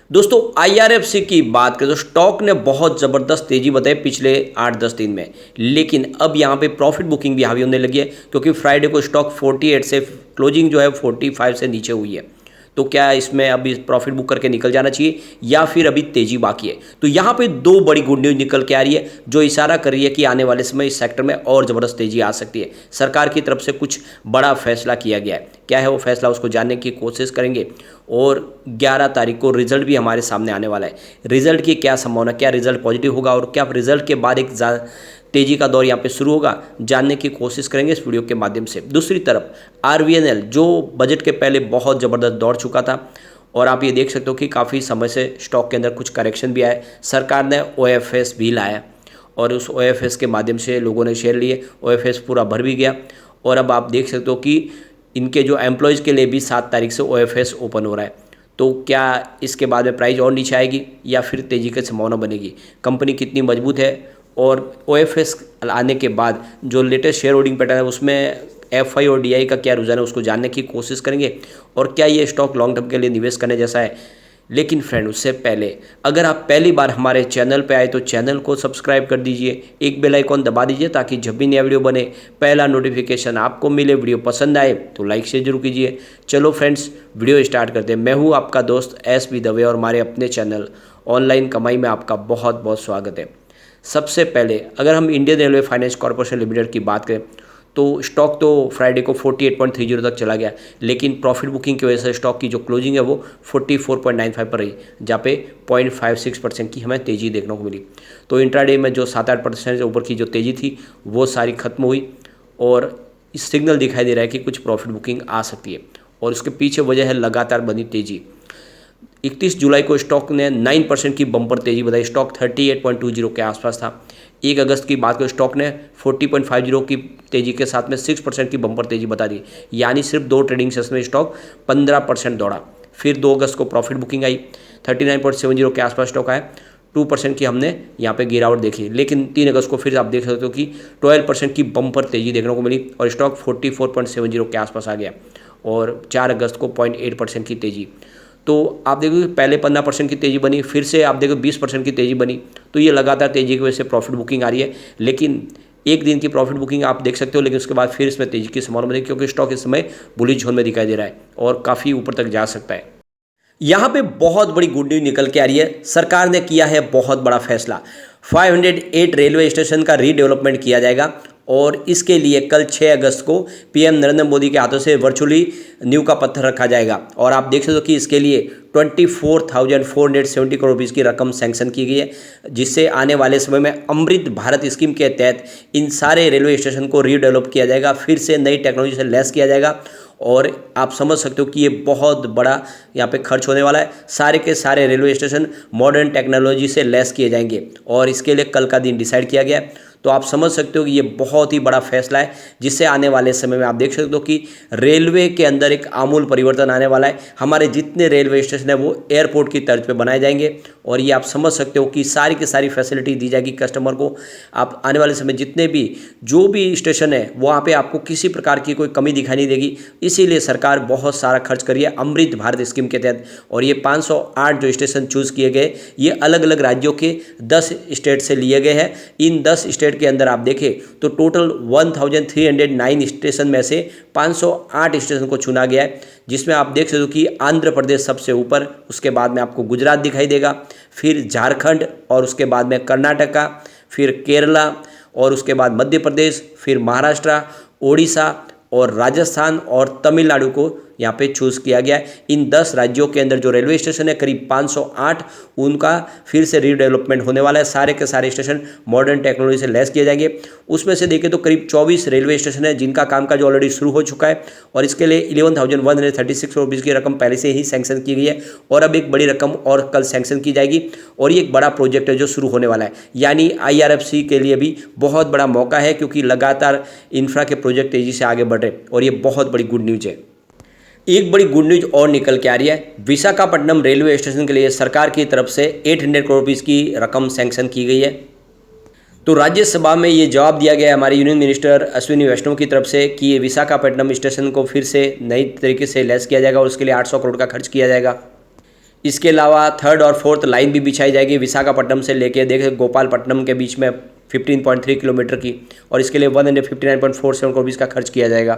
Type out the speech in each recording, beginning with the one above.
दोस्तों आईआरएफसी की बात करें तो स्टॉक ने बहुत ज़बरदस्त तेजी बताई पिछले 8-10 दिन में। लेकिन अब यहाँ पे प्रॉफिट बुकिंग भी हावी होने लगी है, क्योंकि फ्राइडे को स्टॉक 48 से क्लोजिंग जो है 45 से नीचे हुई है। तो क्या इसमें अभी प्रॉफिट बुक करके निकल जाना चाहिए या फिर अभी तेजी बाकी है? तो यहाँ पे दो बड़ी गुड न्यूज़ निकल के आ रही है जो इशारा कर रही है कि आने वाले समय इस सेक्टर में और ज़बरदस्त तेजी आ सकती है। सरकार की तरफ से कुछ बड़ा फैसला किया गया है। क्या है वो फैसला, उसको जानने की कोशिश करेंगे। और 11 तारीख को रिजल्ट भी हमारे सामने आने वाला है। रिजल्ट की क्या संभावना, क्या रिजल्ट पॉजिटिव होगा और क्या रिजल्ट के बाद एक तेजी का दौर यहाँ पे शुरू होगा, जानने की कोशिश करेंगे इस वीडियो के माध्यम से। दूसरी तरफ आरवीएनएल जो बजट के पहले बहुत ज़बरदस्त दौड़ चुका था और आप ये देख सकते हो कि काफ़ी समय से स्टॉक के अंदर कुछ करेक्शन भी आया। सरकार ने ओएफएस भी लाया और उस ओएफएस के माध्यम से लोगों ने शेयर लिए, ओएफएस पूरा भर भी गया। और अब आप देख सकते हो कि इनके जो एम्प्लॉयज़ के लिए भी 7 तारीख से ओएफएस ओपन हो रहा है। तो क्या इसके बाद में प्राइस और नीचे आएगी या फिर तेज़ी की संभावना बनेगी? कंपनी कितनी मजबूत है और ओएफएस आने के बाद जो लेटेस्ट शेयर होल्डिंग पैटर्न है उसमें एफआई और डीआई का क्या रुझान है, उसको जानने की कोशिश करेंगे। और क्या ये स्टॉक लॉन्ग टर्म के लिए निवेश करने जैसा है? लेकिन फ्रेंड उससे पहले अगर आप पहली बार हमारे चैनल पे आए तो चैनल को सब्सक्राइब कर दीजिए, एक बेल आइकॉन दबा दीजिए ताकि जब भी नया वीडियो बने पहला नोटिफिकेशन आपको मिले। वीडियो पसंद आए तो लाइक शेयर जरूर कीजिए। चलो फ्रेंड्स वीडियो स्टार्ट करते हैं। मैं हूँ आपका दोस्त एस बी दवे और हमारे अपने चैनल ऑनलाइन कमाई में आपका बहुत बहुत स्वागत है। सबसे पहले अगर हम Indian railway finance corporation limited की बात करें तो स्टॉक तो फ्राइडे को 48.30 तक चला गया, लेकिन प्रॉफिट बुकिंग की वजह से स्टॉक की जो क्लोजिंग है वो 44.95 पर रही, जहाँ पे 0.56% की हमें तेज़ी देखने को मिली। तो इंट्राडे में जो 7-8% से ऊपर की जो तेज़ी थी वो सारी खत्म हुई और इस सिग्नल दिखाई दे रहा है कि कुछ प्रॉफिट बुकिंग आ सकती है। और उसके पीछे वजह है लगातार बनी तेज़ी। 31 जुलाई को स्टॉक ने 9% की बम्पर तेज़ी बताई, स्टॉक 38.20 के आसपास था। 1 अगस्त की बात करें स्टॉक ने 40.50 की तेज़ी के साथ में 6% की बम्पर तेज़ी बता दी, यानी सिर्फ 2 ट्रेडिंग सेशन में स्टॉक 15% दौड़ा। फिर 2 अगस्त को प्रॉफिट बुकिंग आई, 39.70 के आसपास स्टॉक आया, 2% की हमने यहाँ पे गिरावट देखी। लेकिन 3 अगस्त को फिर आप देख सकते हो कि 12% की बम्पर तेज़ी देखने को मिली और स्टॉक 44.70 के आसपास आ गया। और 4 अगस्त को 0.8% की तेज़ी। तो आप देखोगे पहले 15% की तेज़ी बनी, फिर से आप देखो 20% की तेज़ी बनी। तो ये लगातार तेज़ी की वजह से प्रॉफिट बुकिंग आ रही है। लेकिन एक दिन की प्रॉफिट बुकिंग आप देख सकते हो, लेकिन उसके बाद फिर इसमें तेज़ी की संभावना बनी, क्योंकि स्टॉक इस समय बुलिश जोन में दिखाई दे रहा है और काफ़ी ऊपर तक जा सकता है। यहाँ पे बहुत बड़ी गुड न्यूज निकल के आ रही है। सरकार ने किया है बहुत बड़ा फैसला। 508 रेलवे स्टेशन का रीडेवलपमेंट किया जाएगा और इसके लिए कल 6 अगस्त को पीएम नरेंद्र मोदी के हाथों से वर्चुअली नींव का पत्थर रखा जाएगा। और आप देख सकते हो कि इसके लिए 24,470 करोड़ रुपये की रकम सैंक्शन की गई है, जिससे आने वाले समय में अमृत भारत स्कीम के तहत इन सारे रेलवे स्टेशन को रीडेवलप किया जाएगा, फिर से नई टेक्नोलॉजी से लैस किया जाएगा। और आप समझ सकते हो कि ये बहुत बड़ा यहाँ पे खर्च होने वाला है। सारे के सारे रेलवे स्टेशन मॉडर्न टेक्नोलॉजी से लैस किए जाएंगे और इसके लिए कल का दिन डिसाइड किया गया है। तो आप समझ सकते हो कि ये बहुत ही बड़ा फैसला है, जिससे आने वाले समय में आप देख सकते हो कि रेलवे के अंदर एक आमूल परिवर्तन आने वाला है। हमारे जितने रेलवे स्टेशन है वो एयरपोर्ट की तर्ज पे बनाए जाएंगे और ये आप समझ सकते हो कि सारी की सारी फैसिलिटी दी जाएगी कस्टमर को। आप आने वाले समय जितने भी जो भी स्टेशन है वहाँ पे आपको किसी प्रकार की कोई कमी दिखाई नहीं देगी। इसीलिए सरकार बहुत सारा खर्च करी है अमृत भारत स्कीम के तहत। और ये 508 जो स्टेशन चूज़ किए गए ये अलग अलग राज्यों के 10 स्टेट से लिए गए हैं। इन 10 स्टेट के अंदर आप देखें तो टोटल 1309 स्टेशन में से 508 स्टेशन को चुना गया है, जिसमें आप देख सकते हो कि आंध्र प्रदेश सबसे ऊपर, उसके बाद में आपको गुजरात दिखाई देगा, फिर झारखंड और उसके बाद में कर्नाटका, फिर केरला और उसके बाद मध्य प्रदेश, फिर महाराष्ट्र, ओडिशा और राजस्थान और तमिलनाडु को यहाँ पे चूज़ किया गया है। इन 10 राज्यों के अंदर जो रेलवे स्टेशन है करीब 508, उनका फिर से रीडेवलपमेंट होने वाला है। सारे के सारे स्टेशन मॉडर्न टेक्नोलॉजी से लैस किए जाएंगे। उसमें से देखें तो करीब 24 रेलवे स्टेशन है जिनका कामकाज ऑलरेडी शुरू हो चुका है और इसके लिए 11,136 करोड़ रुपये की रकम पहले से ही सैंक्शन की गई है और अब एक बड़ी रकम और कल सैंक्शन की जाएगी। और ये एक बड़ा प्रोजेक्ट है जो शुरू होने वाला है, यानी आईआरएफसी के लिए भी बहुत बड़ा मौका है, क्योंकि लगातार इंफ्रा के प्रोजेक्ट तेज़ी से आगे बढ़ रहे और ये बहुत बड़ी गुड न्यूज़ है। एक बड़ी गुड न्यूज और निकल के आ रही है। विशाखापट्टनम रेलवे स्टेशन के लिए सरकार की तरफ से 800 करोड़ रुपये की रकम सैंक्शन की गई है। तो राज्यसभा में ये जवाब दिया गया है हमारे यूनियन मिनिस्टर अश्विनी वैष्णव की तरफ से कि ये विशाखापट्टनम स्टेशन को फिर से नई तरीके से लैस किया जाएगा और उसके लिए 800 करोड़ का खर्च किया जाएगा। इसके अलावा थर्ड और फोर्थ लाइन भी बिछाई जाएगी विशाखापट्टनम से लेके देखे गोपालपट्टनम के बीच में 15.3 किलोमीटर की, और इसके लिए 159.47 करोड़ इसका खर्च किया जाएगा।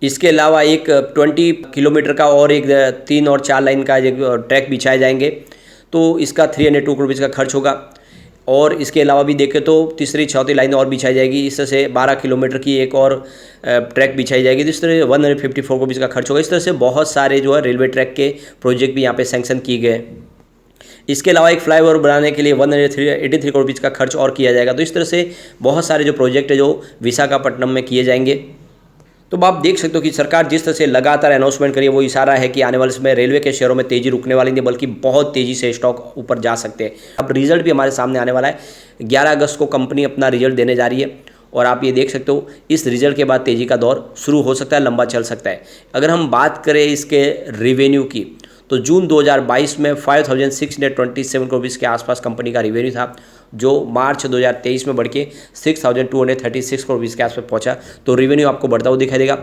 इसके अलावा एक 20 किलोमीटर का और एक 3 और 4 लाइन का एक ट्रैक बिछाए जाएंगे, तो इसका 302 करोड़ का खर्च होगा। और इसके अलावा भी देखें तो तीसरी चौथी लाइन और बिछाई जाएगी, इस तरह से 12 किलोमीटर की एक और ट्रैक बिछाई जाएगी, तो इस तरह 154 करोड़ का खर्च होगा। इस तरह से बहुत सारे जो है रेलवे ट्रैक के प्रोजेक्ट भी यहाँ पे सैंक्शन किए गए। इसके अलावा एक फ्लाईओवर बनाने के लिए 183 करोड़ का खर्च और किया जाएगा। तो इस तरह से बहुत सारे जो प्रोजेक्ट है जो विशाखापट्टनम में किए जाएंगे। तो आप देख सकते हो कि सरकार जिस तरह से लगातार अनाउंसमेंट करी है वो इशारा है कि आने वाले समय रेलवे के शेयरों में तेजी रुकने वाली नहीं, बल्कि बहुत तेजी से स्टॉक ऊपर जा सकते हैं। अब रिजल्ट भी हमारे सामने आने वाला है। 11 अगस्त को कंपनी अपना रिजल्ट देने जा रही है, और आप ये देख सकते हो इस रिजल्ट के बाद तेजी का दौर शुरू हो सकता है, लंबा चल सकता है। अगर हम बात करें इसके रेवेन्यू की, तो जून 2022 में 5627 करोड़ के आसपास कंपनी का रेवेन्यू था, जो मार्च 2023 में बढ़ के 6236 करोड़ के आसपास पहुंचा। तो रेवेन्यू आपको बढ़ता हुआ दिखाई देगा।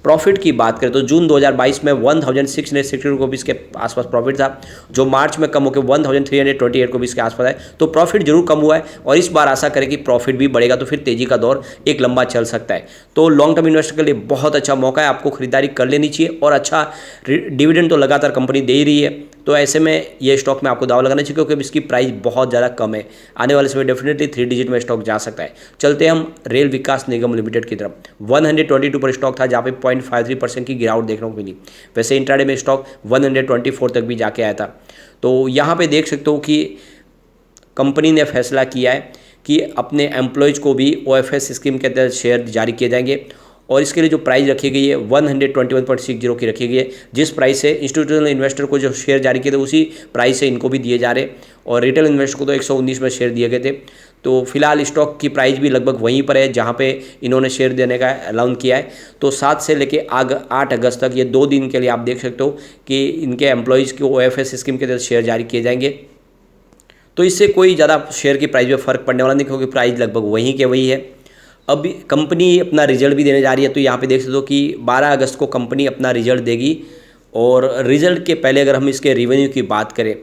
प्रॉफिट की बात करें तो जून 2022 में 1660 करोड़ के आसपास प्रॉफिट था, जो मार्च में कम होकर 1328 करोड़ के आसपास है। तो प्रॉफिट जरूर कम हुआ है, और इस बार आशा करें कि प्रॉफिट भी बढ़ेगा, तो फिर तेजी का दौर एक लंबा चल सकता है। तो लॉन्ग टर्म इन्वेस्टर के लिए बहुत अच्छा मौका है, आपको खरीदारी कर लेनी चाहिए, और अच्छा डिविडेंड तो लगातार कंपनी दे ही रही है। तो ऐसे में ये स्टॉक में आपको दाव लगाना चाहिए, क्योंकि इसकी प्राइस बहुत ज़्यादा कम है। आने वाले समय डेफिनेटली 3 डिजिट में स्टॉक जा सकता है। चलते हैं हम रेल विकास निगम लिमिटेड की तरफ। 122 पर स्टॉक था, जहाँ पे 0.53% की गिरावट देखने को मिली। वैसे इंट्राडे में स्टॉक 124 तक भी जाके आया था। तो यहाँ पे देख सकते हो कि कंपनी ने फैसला किया है कि अपने एम्प्लॉयज़ को भी OFS स्कीम के तहत शेयर जारी किए जाएंगे, और इसके लिए जो प्राइस रखी गई है 121.60 की रखी गई है। जिस प्राइस से इंस्टीट्यूशनल इन्वेस्टर को जो शेयर जारी किए थे उसी प्राइस से इनको भी दिए जा रहे, और रिटेल इन्वेस्टर को तो 119 में शेयर दिए गए थे। तो फिलहाल स्टॉक की प्राइस भी लगभग वहीं पर है जहां पे इन्होंने शेयर देने का अलाउंस किया है। तो 7 से लेकर 8 अगस्त तक ये 2 दिन के लिए आप देख सकते हो कि इनके एम्प्लॉयज़ को OFS स्कीम के तहत शेयर जारी किए जाएंगे। तो इससे कोई ज़्यादा शेयर की प्राइस में फ़र्क पड़ने वाला नहीं, क्योंकि प्राइस लगभग वहीं के वही है। अब कंपनी अपना रिजल्ट भी देने जा रही है, तो यहाँ पे देख सकते हो कि 12 अगस्त को कंपनी अपना रिजल्ट देगी, और रिजल्ट के पहले अगर हम इसके रेवेन्यू की बात करें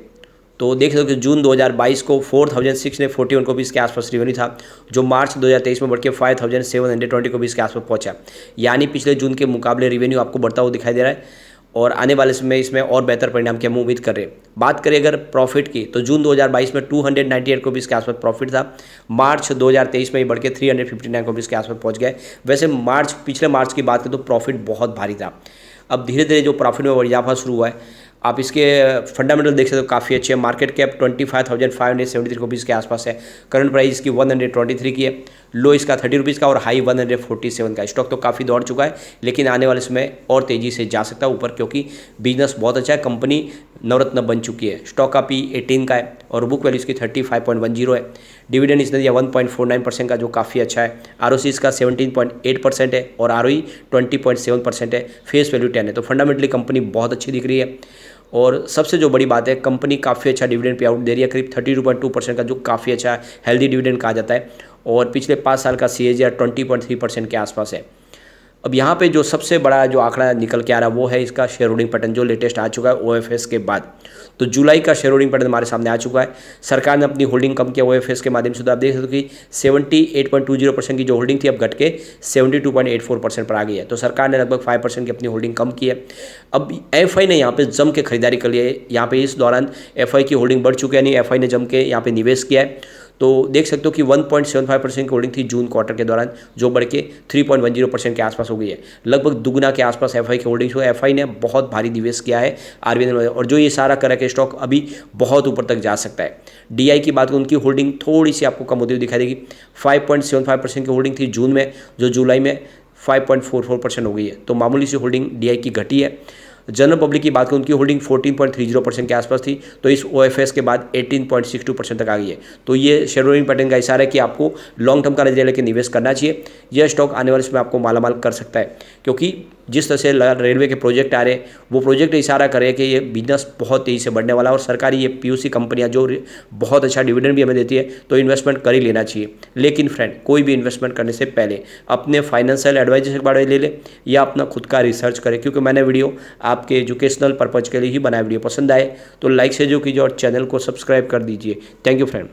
तो देख सकते हो कि जून 2022 को 4641 करोड़ के आसपास रेवेन्यू था, जो मार्च 2023 में बढ़ के 5720 करोड़ के आसपास पहुंचा। यानी पिछले जून के मुकाबले रेवेन्यू आपको बढ़ता हुआ दिखाई दे रहा है, और आने वाले समय इसमें और बेहतर परिणाम की हम उम्मीद कर रहे हैं। बात करें अगर प्रॉफिट की, तो जून 2022 में 298 करोड़ के आसपास प्रॉफिट था, मार्च 2023 में ही बढ़ के 359 करोड़ के आसपास पहुंच गए। वैसे पिछले मार्च की बात करें तो प्रॉफिट बहुत भारी था। अब धीरे धीरे जो प्रॉफिट में इजाफा शुरू हुआ है, आप इसके फंडामेंटल देख सकते हो काफ़ी अच्छे हैं। मार्केट कैप 25,573 रुपीज़ के आसपास है। करंट प्राइस इसकी 123 की है। लो इसका 30 रुपीज़ का और हाई 147 का। स्टॉक तो काफ़ी दौड़ चुका है, लेकिन आने वाले समय और तेज़ी से जा सकता है ऊपर, क्योंकि बिजनेस बहुत अच्छा है। कंपनी नवरत्न बन चुकी है। स्टॉक का P 18 का है और बुक वैल्यू इसकी 35.10 है। डिविडेंड इसने दिया 1.49% का, जो काफ़ी अच्छा है। ROC इसका 17.8% है और ROE 20.7% है। फेस वैल्यू 10 है। तो फंडामेंटली कंपनी बहुत अच्छी दिख रही है, और सबसे जो बड़ी बात है, कंपनी काफ़ी अच्छा डिविडेंड पे आउट दे रही है, करीब 32.2% का, जो काफ़ी अच्छा हेल्दी डिविडेंड कहा जाता है। और पिछले 5 साल का CAGR 20.3% के आसपास है। अब यहाँ पे जो सबसे बड़ा जो आंकड़ा निकल के आ रहा है वो है इसका शेयर होल्डिंग पैटर्न, जो लेटेस्ट आ चुका है OFS के बाद। तो जुलाई का शेयर होल्डिंग पैटर्न हमारे सामने आ चुका है। सरकार ने अपनी होल्डिंग कम किया OFS के माध्यम से। तो आप देख सकते हो कि 78.20% की जो होल्डिंग थी अब घट के 72.84% पर आ गई है। तो सरकार ने लगभग 5% की अपनी होल्डिंग कम की है। अब FI ने यहाँ पे जम के खरीदारी कर लिया है। यहाँ पे इस दौरान FI की होल्डिंग बढ़ चुकी है, यानी FI ने जम के यहाँ पे निवेश किया है। तो देख सकते हो कि 1.75% की होल्डिंग थी जून क्वार्टर के दौरान, जो बढ़ के 3.10% के आसपास हो गई है। लगभग दुगना के आसपास FI की होल्डिंग्स हुआ है। FI ने बहुत भारी निवेश किया है RBI ने, और जो ये सारा कर के स्टॉक अभी बहुत ऊपर तक जा सकता है। DI की बात करें, उनकी होल्डिंग थोड़ी सी आपको कम होती हुई दिखाई देगी। 5.75% की होल्डिंग थी जून में, जो जुलाई में 5.44% हो गई है। तो मामूली सी होल्डिंग DI की घटी है। जनरल पब्लिक की बात करें, उनकी होल्डिंग 14.30% के आसपास थी, तो इस OFS के बाद 18.62% तक आ गई है। तो ये शेयर होल्डिंग पैटर्न का इशारा है कि आपको लॉन्ग टर्म का नजरिया लेकर निवेश करना चाहिए। यह स्टॉक आने वाले समय आपको मालामाल कर सकता है, क्योंकि जिस तरह से रेलवे के प्रोजेक्ट आ रहे हैं, वो प्रोजेक्ट इशारा कर रहे हैं कि ये बिजनेस बहुत तेज़ी से बढ़ने वाला है। और सरकारी ये POC कंपनियां जो बहुत अच्छा डिविडेंड भी हमें देती है, तो इन्वेस्टमेंट कर ही लेना चाहिए। लेकिन फ्रेंड, कोई भी इन्वेस्टमेंट करने से पहले अपने फाइनेंशियल एडवाइजर से बारे ले ले या अपना खुद का रिसर्च करें, क्योंकि मैंने वीडियो आप आपके एजुकेशनल पर्पज़ के लिए ही बनाया वीडियो पसंद आए तो लाइक से जो कीजिए और चैनल को सब्सक्राइब कर दीजिए। Thank you friend.